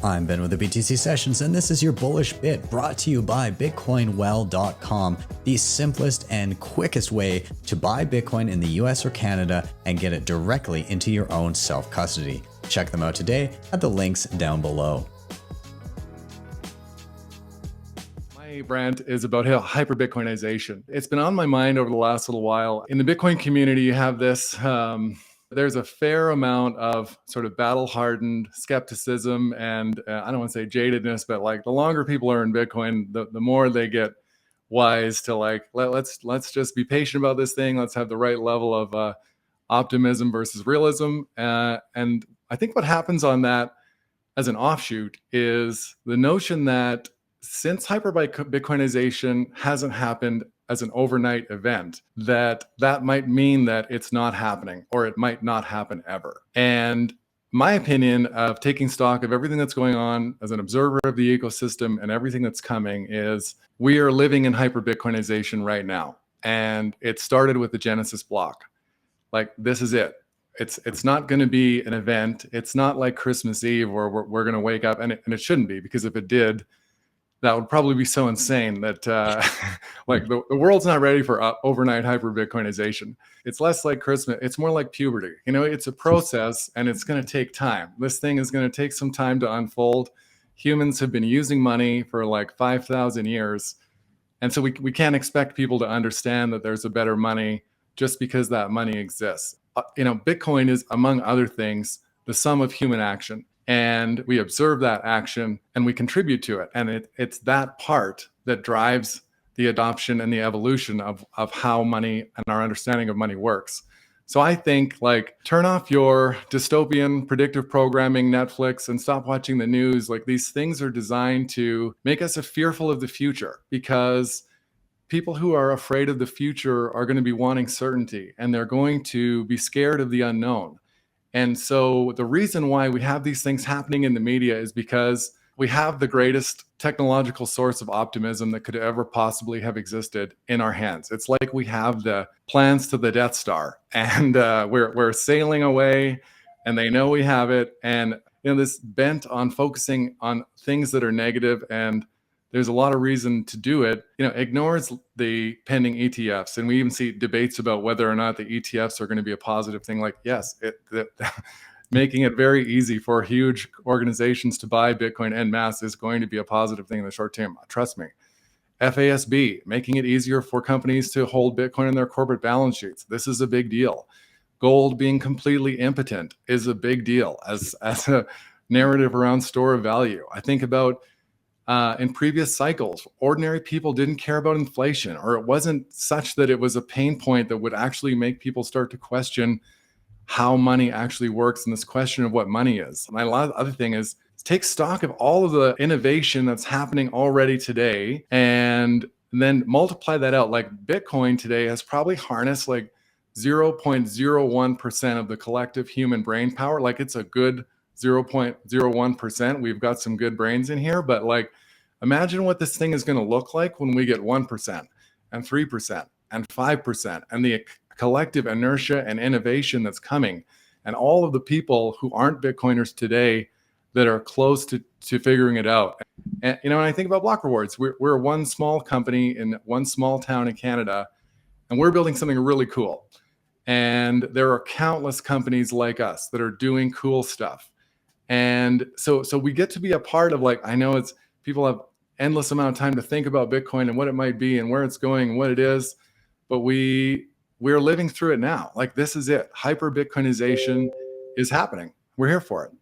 I'm Ben with the BTC Sessions, and this is your bullish bit brought to you by bitcoinwell.com, the simplest and quickest way to buy Bitcoin in the US or Canada and get it directly into your own self-custody. Check them out today at the links down below. My brand is about hyperbitcoinization. It's been on my mind over the last little while. In the Bitcoin community, you have this, there's a fair amount of sort of battle-hardened skepticism and I don't want to say jadedness, but like the longer people are in Bitcoin, the more they get wise to like, let's just be patient about this thing. Let's have the right level of optimism versus realism. And I think what happens on that as an offshoot is the notion that since hyperbitcoinization hasn't happened as an overnight event, that might mean that it's not happening or it might not happen ever. And my opinion of taking stock of everything that's going on as an observer of the ecosystem and everything that's coming is we are living in hyperbitcoinization right now. And it started with the Genesis block. Like, this is it. It's not going to be an event. It's not like Christmas Eve where we're going to wake up, and it shouldn't be, because if it did, that would probably be so insane that like the world's not ready for overnight hyper-Bitcoinization. It's less like Christmas. It's more like puberty. You know, it's a process and it's going to take time. This thing is going to take some time to unfold. Humans have been using money for like 5,000 years. And so we can't expect people to understand that there's a better money just because that money exists. You know, Bitcoin is, among other things, the sum of human action. And we observe that action and we contribute to it. And it's that part that drives the adoption and the evolution of how money and our understanding of money works. So I think, like, turn off your dystopian predictive programming Netflix and stop watching the news. Like, these things are designed to make us fearful of the future, because people who are afraid of the future are going to be wanting certainty, and they're going to be scared of the unknown. And so the reason why we have these things happening in the media is because we have the greatest technological source of optimism that could ever possibly have existed in our hands. It's like we have the plans to the Death Star, and we're sailing away, and they know we have it. And you know, this bent on focusing on things that are negative, and there's a lot of reason to do it, you know, ignores the pending ETFs. And we even see debates about whether or not the ETFs are going to be a positive thing. Like, yes, making it very easy for huge organizations to buy Bitcoin en masse is going to be a positive thing in the short term. Trust me. FASB, making it easier for companies to hold Bitcoin in their corporate balance sheets. This is a big deal. Gold being completely impotent is a big deal as a narrative around store of value. I think about in previous cycles, ordinary people didn't care about inflation, or it wasn't such that it was a pain point that would actually make people start to question how money actually works and this question of what money is. And a lot of the other thing is take stock of all of the innovation that's happening already today and then multiply that out. Like, Bitcoin today has probably harnessed like 0.01% of the collective human brain power. Like, it's a good 0.01%. We've got some good brains in here, but like, imagine what this thing is going to look like when we get 1% and 3% and 5%, and the collective inertia and innovation that's coming, and all of the people who aren't Bitcoiners today that are close to figuring it out. And you know, when I think about block rewards, we're one small company in one small town in Canada, and we're building something really cool. And there are countless companies like us that are doing cool stuff. And so we get to be a part of, like, I know it's, people have endless amount of time to think about Bitcoin and what it might be and where it's going and what it is, but we're living through it now. Like, this is it. Hyper Bitcoinization is happening. We're here for it.